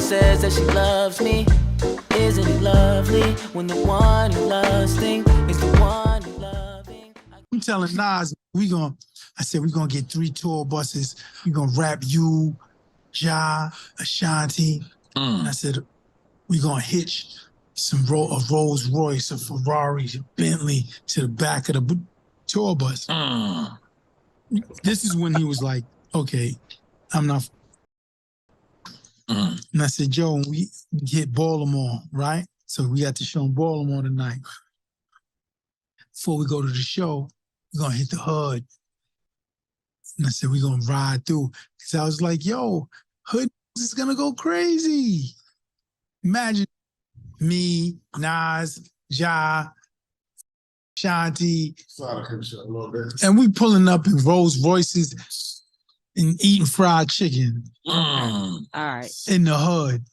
says that she loves me. Isn't it lovely when the one you loving is the one you loving? I'm telling Nas, I said, we're going to get 3 tour buses. We're going to rap you, Ja, Ashanti. And I said, we're going to hitch a Rolls Royce, a Ferrari, a Bentley to the back of the tour bus. This is when he was like, okay, I'm not. And I said, Joe, we hit Baltimore, right? So we got to show him Baltimore tonight. Before we go to the show, we're going to hit the hood. And I said, we're going to ride through. Because I was like, yo, hood is going to go crazy. Imagine me, Nas, Ja, Shanti, and we pulling up in Rolls Royces and eating fried chicken. All right. In the hood.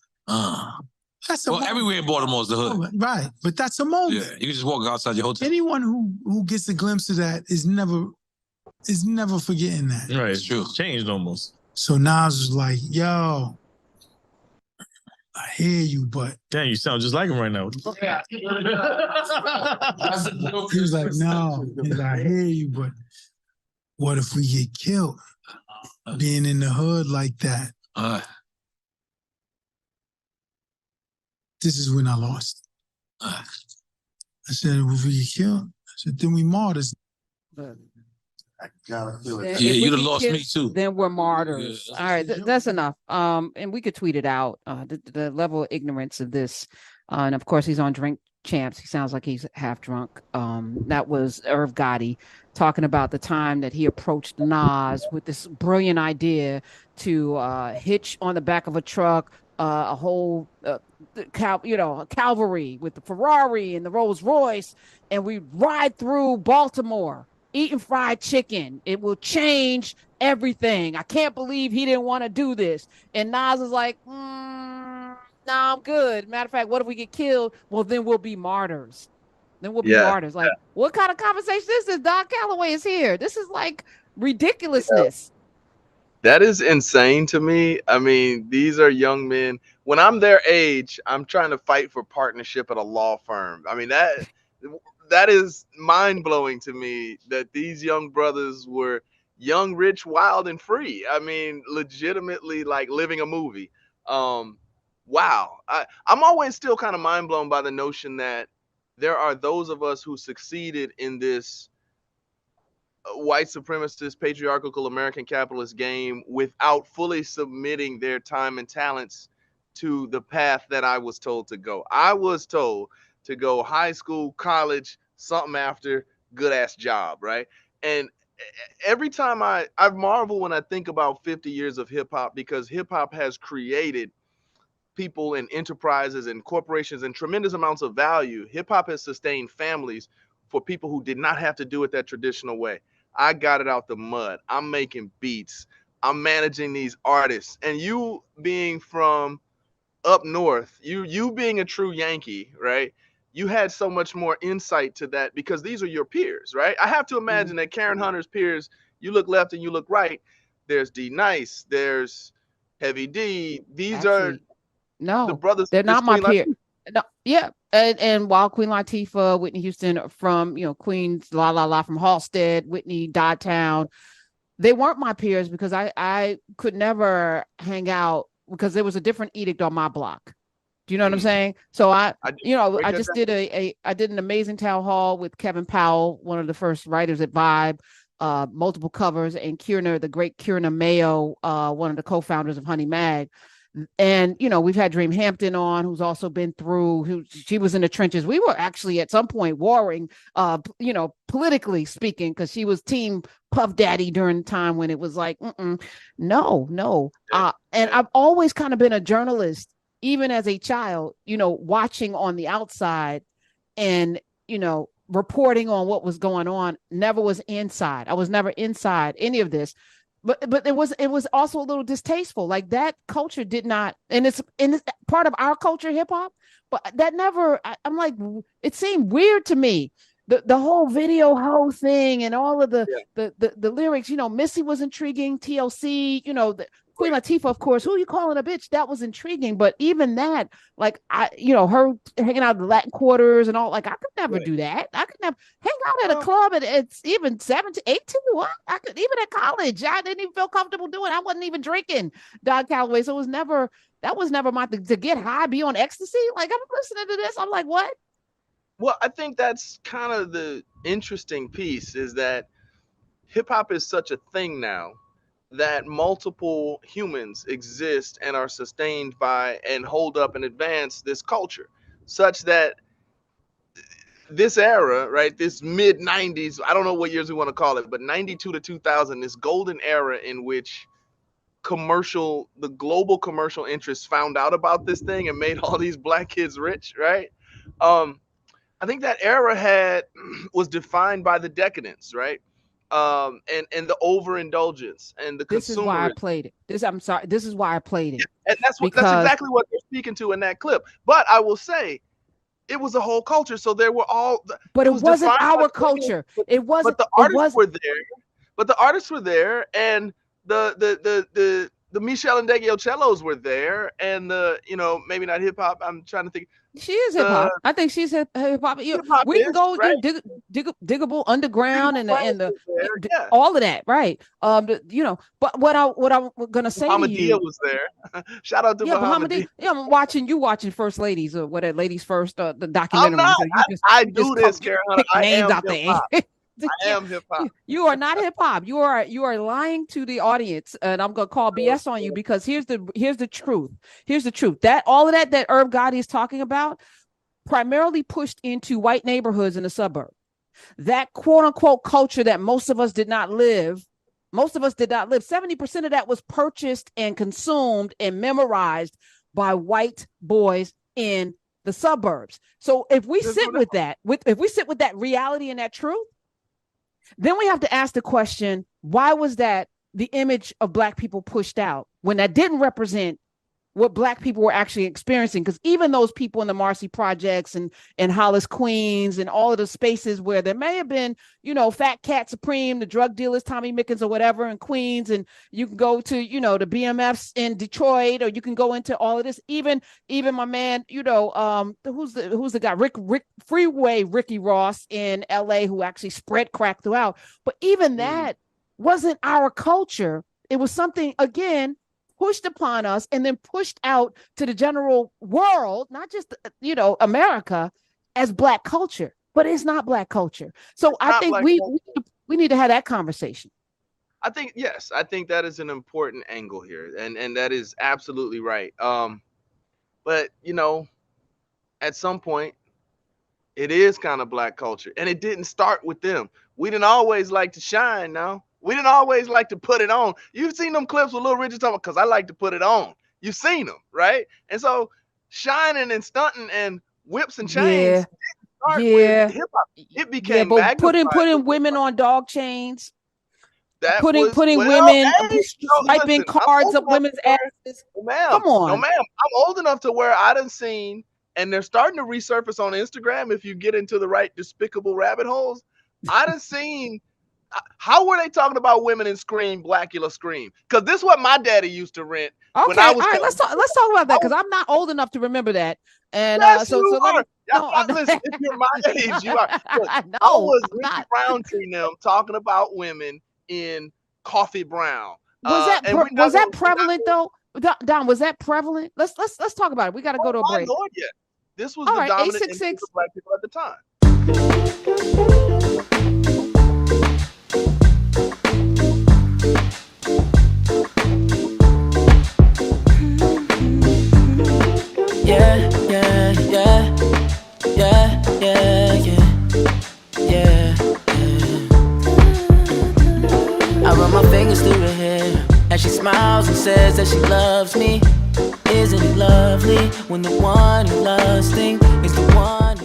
That's everywhere in Baltimore is the hood. Right, but that's a moment. Yeah, you can just walk outside your hotel. Anyone who gets a glimpse of that is never forgetting that. Right, it's true. Changed almost. So Nas was like, yo, I hear you, but... Damn, you sound just like him right now. He was like, no. He's like, I hear you, but what if we get killed? Being in the hood like that. This is when I lost. I said, if we get killed, I said, then we martyrs. Yeah, you'd have lost me too. Then we're martyrs. All right, that's enough. And we could tweet it out. The level of ignorance of this, and of course he's on Drink Champs. He sounds like he's half drunk. That was Irv Gotti talking about the time that he approached Nas with this brilliant idea to hitch on the back of a truck a whole cavalry with the Ferrari and the Rolls Royce, and we ride through Baltimore eating fried chicken. It will change everything. I can't believe he didn't want to do this. And Nas is like, no, I'm good. Matter of fact, what if we get killed? Well, then we'll be martyrs. Then we'll be martyrs. Like, what kind of conversation is this? Doc Calloway is here. This is like ridiculousness. That is insane to me. I mean, these are young men. When I'm their age, I'm trying to fight for partnership at a law firm. I mean, that is mind-blowing to me that these young brothers were young, rich, wild, and free. I mean, legitimately like living a movie. Wow. I'm always still kind of mind-blown by the notion that there are those of us who succeeded in this white supremacist, patriarchal American capitalist game without fully submitting their time and talents to the path that I was told to go. I was told to go high school, college, something after, good ass job, right? And every time I marvel when I think about 50 years of hip hop, because hip hop has created people and enterprises and corporations and tremendous amounts of value. Hip hop has sustained families for people who did not have to do it that traditional way. I got it out the mud. I'm making beats. I'm managing these artists. And you being from up north, you being a true Yankee, right? You had so much more insight to that because these are your peers, right? I have to imagine that Karen Hunter's peers, you look left and you look right. There's D Nice, there's Heavy D. These are the brothers. They're not my peers. No, yeah. And while Queen Latifah, Whitney Houston from, Queens, La La La from Halstead, Whitney, Dodtown, they weren't my peers because I could never hang out because there was a different edict on my block. Do you know what I'm saying? So I just did I did an amazing town hall with Kevin Powell, one of the first writers at Vibe, multiple covers, and Kierna, the great Kierna Mayo, one of the co-founders of Honey Mag. And, we've had Dream Hampton on, who's also been through, she was in the trenches. We were actually at some point warring, politically speaking, because she was team Puff Daddy during the time when it was like, no. And I've always kind of been a journalist, even as a child, watching on the outside and, reporting on what was going on. Never was inside. I was never inside any of this. But it was also a little distasteful. Like that culture did not, and it's part of our culture, hip hop. But that never. I'm like, it seemed weird to me. The whole video hoe thing and all of the lyrics. Missy was intriguing. TLC. Queen Latifah, of course, who you calling a bitch? That was intriguing. But even that, like her hanging out in the Latin quarters and all, like I could never do that. I could never hang out at a club and it's even 17, 18. What? I could even at college. I didn't even feel comfortable doing it. I wasn't even drinking Don Calloway. So that was never my thing to get high, be on ecstasy. Like I'm listening to this. I'm like, what? Well, I think that's kind of the interesting piece is that hip hop is such a thing now that multiple humans exist and are sustained by and hold up and advance this culture, such that this era, right, this mid 90s, I don't know what years we want to call it, but 92 to 2000, this golden era in which the global commercial interests found out about this thing and made all these black kids rich, right? I think that era was defined by the decadence, right? And the overindulgence and the consumerism. This is why I played it. This is why I played it. And that's exactly what they're speaking to in that clip. But I will say, it was a whole culture. So there were but it wasn't our culture. It wasn't. But the artists were there. But the artists were there, and the Michelle and Cellos were there, and maybe not hip hop. I'm trying to think. She is hip hop. I think she's hip hop. We can go right? Diggable Underground and all of that, right? But what I'm gonna say to you, was there. Shout out to Bahamadia. Yeah, I'm watching First Ladies or what Ladies First, the documentary. I do this, Carolina. I names am out there. I am hip hop. You are not hip hop. You are lying to the audience, and I'm gonna call BS on you because here's the truth. Here's the truth. That all of that Irv Gotti is talking about primarily pushed into white neighborhoods in the suburb. That quote unquote culture that most of us did not live. 70% of that was purchased and consumed and memorized by white boys in the suburbs. So if we sit with that reality and that truth, then we have to ask the question, why was that the image of Black people pushed out when that didn't represent what Black people were actually experiencing? Because even those people in the Marcy Projects and Hollis, Queens, and all of the spaces where there may have been, Fat Cat Supreme, the drug dealers, Tommy Mickens or whatever in Queens, and you can go to, the BMFs in Detroit, or you can go into all of this. Even my man, who's the guy, Ricky Ross in LA, who actually spread crack throughout. But even that wasn't our culture. It was something, again, pushed upon us and then pushed out to the general world, not just, America, as Black culture, but it's not Black culture. So I think we need to have that conversation. I think that is an important angle here. And that is absolutely right. But at some point it is kind of Black culture, and it didn't start with them. We didn't always like to shine now. We didn't always like to put it on. You've seen them clips with Lil Richard talking about, because I like to put it on. You've seen them, right? And so shining and stunting and whips and chains didn't start with hip hop. It became putting women on dog chains. Putting women swiping cards up women's asses. Come on. No, ma'am. I'm old enough to where I done seen, and they're starting to resurface on Instagram if you get into the right despicable rabbit holes. I done seen. How were they talking about women in Scream, Blackula Scream? Because this is what my daddy used to rent. Okay, when I was all right, let's talk about that, because I'm not old enough to remember that. And yes, so listen, if you're my age, you are. Look, I was Ricky Roundtree them talking about women in coffee brown. Was that prevalent though? Don, was that prevalent? Let's talk about it. We got to go to a break. Lord, yeah. This was the dominant image of Black people at the time. I run my fingers through her hair as she smiles and says that she loves me. Isn't it lovely when the one who loves things is the one